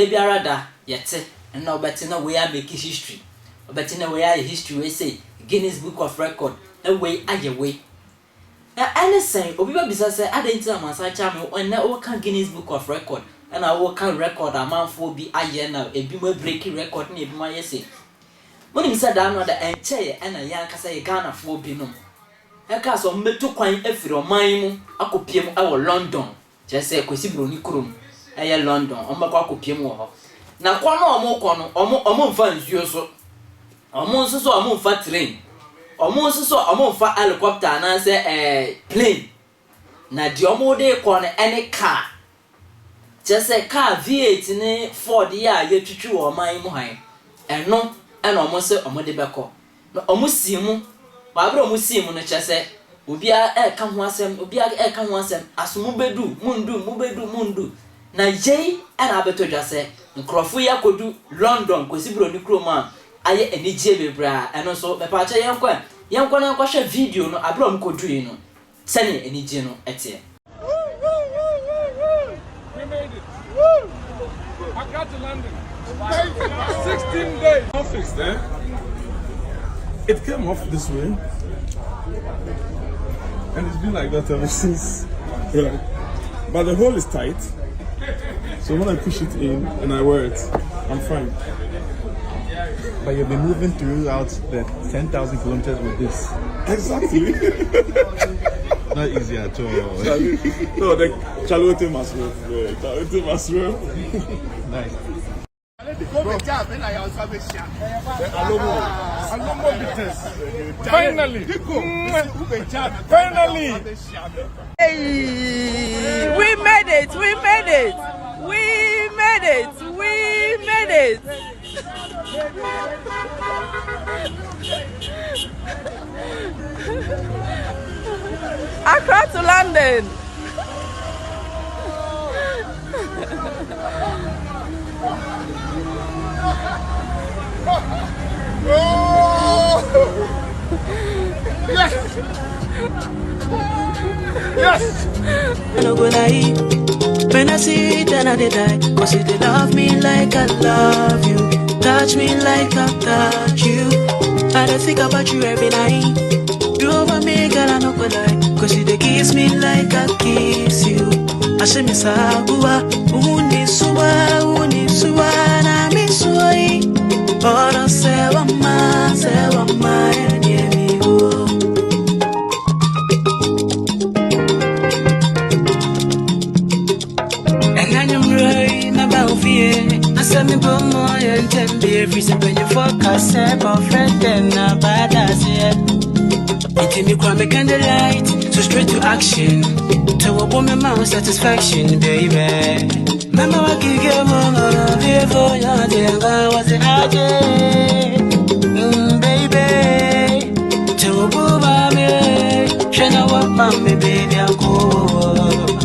Debiarada, yet, and now better no way I make history. But in a way, I history we say Guinness Book of Record, no way I away. Anything, Obi Bisa say, I didn't tell my channel when now can Guinness Book of Record, and I will can record a man for be I now a bimmer breaking record near my essay. When he said down the end chair and a young say Ghana for binum. A castle met to coin every or mine, I could PM our London, just say Quisibro Nicrum, a London, on my copium. Now, one or more fans, you so. Almost so a moon fat train. Almost so a moon fat helicopter and I say plane. Na diomo de corner any car. Just a car V8 in 40 years you to or my moine. And no, and almost a modebacco. No, almost see mu. Barbara almost see mu, say, Ubia air come once and Ubia air come once and as mundu. Na Jay and Abeto just say, Crawfuya could do London, Cosibro Nicroman. Aye eni jebe bra eno so me pa cha yenkwa na kwahwe video no abrom kodui no sane eni je no ete we made it. Woo! I got to London. 16 days. Not fixed, eh? It came off this way. And it's been like that ever since. Right. But the hole is tight. So when I push it in and I wear it, I'm fine. But you'll be moving throughout the 10,000 kilometers with this. Exactly. Not easy at all. No, the Charlotte must work. Charlotte must work. Nice. Finally! Finally! Hey, we made it! We made it! We made it! We made it! Accra to London! Yes! Yes! I no go lie. When I see it, then I die. Cause if they love me like I love you, touch me like I touch you, I don't think about you every night. You over me, girl, I no go lie. Cause if they kiss me like I kiss you, I say me sabuwa, uni suwa, na mi suai. Ora sewa ma, nye mi go. I said me go more and 10 beer freezing when you focus boyfriend and a badass it me cry me candlelight, so straight to action. To a woman my satisfaction, baby. Mama I give you more before you think I was an baby. To a woman me, she know what mommy baby I go baby.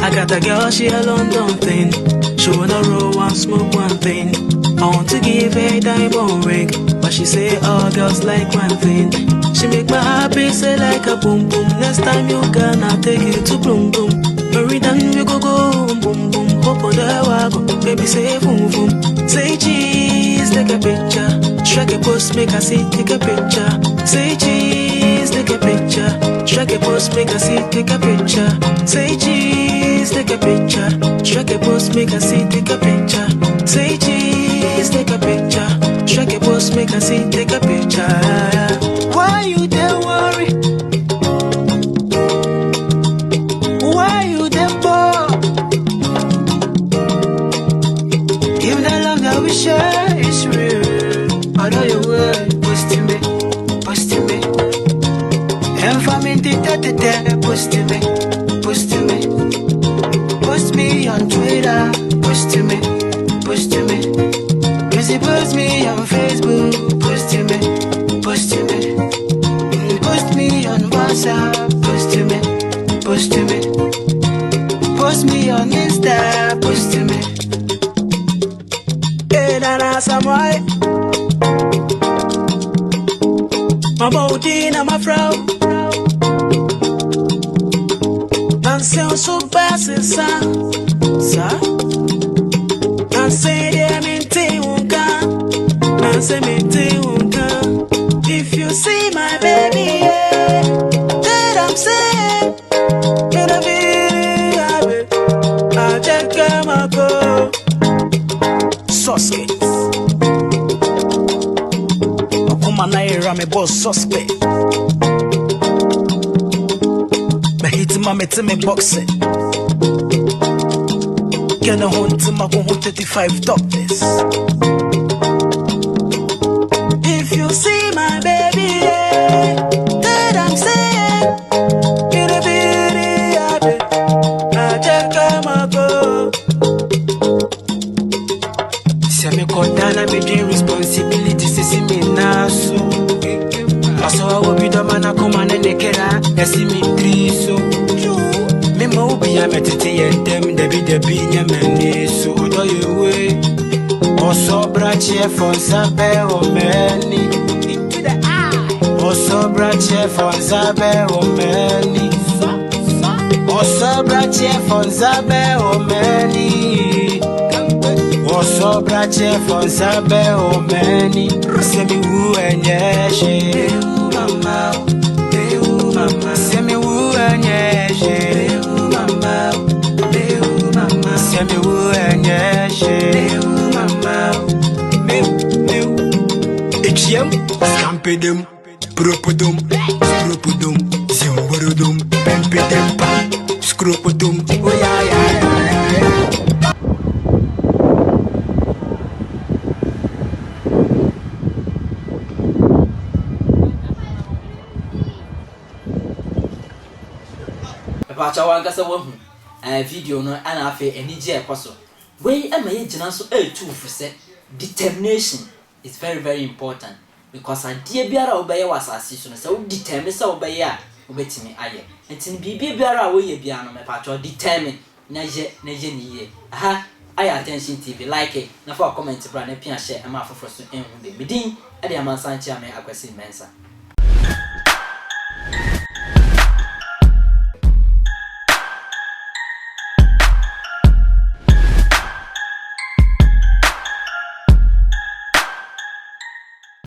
I got a girl, she a London thing. She wanna roll one, smoke one thing. I want to give her a diamond ring, but she say all girls like one thing. She make my heart beat say like a boom boom. Next time you gonna take you to boom boom. Hurry down, we go boom boom. Hop on the wagon, baby say boom boom. Say cheese, take a picture. Strike a post, make a see, take a picture. Say cheese, take a picture. Strike a post, make a see, take a picture. Say cheese, take a picture. Strike a post, make a see, take a picture. Say cheese, take a picture. Strike a post, make a see, take a picture. Why you there worry? Why you there poor? If the love that we share is real, I know your word, posting me. And for me, posting me. Post me on Twitter, posting me. Busy post me on Facebook, posting me. Post me on WhatsApp, posting me. Post me on Insta, posting me. dana samai. My body na my frau. Nanse so basi sa. Nanse de minti unka. Nanse minti unka. If you see my baby, yeah, then I'm saying, in a video, I just come and go. Suspect. Naira me boss suspect. Me hit me boxing. Get a hunt my 35 topless. If you see my baby, yeah, then I'm saying, in a video, I just come and go. Semi Cordana me dream responsibility, see me now so. So I will be the man I come and nekera, see me three so. Me mo be a metiti and them the binya many so do you way. Also brache for Zabe o many. Also brache for Zabe o many. Also brache for Zabe o many. Also brache for Zabe o many. Say me who and yeah, mama, say me who and yeah, mama, say me who and yeah, mama, Etiam, Scampedum, Propodum, Scropodum, Zimborodum, Pempedem, Scropodum, oh yeah. Pacha wankasa wahu video no ana afi enije ekoso we amaye gina so too se determination is very very important because adie biara obeye wasase so no se wo determine se obeye a obetimi aye entini bibia biara wo ye bia no me pacha determine na ye ni ye aha aya attention tv like it na for comment bra na pia share ama afoforo so enhu de medin e de amansanchi ame akwasi mensa.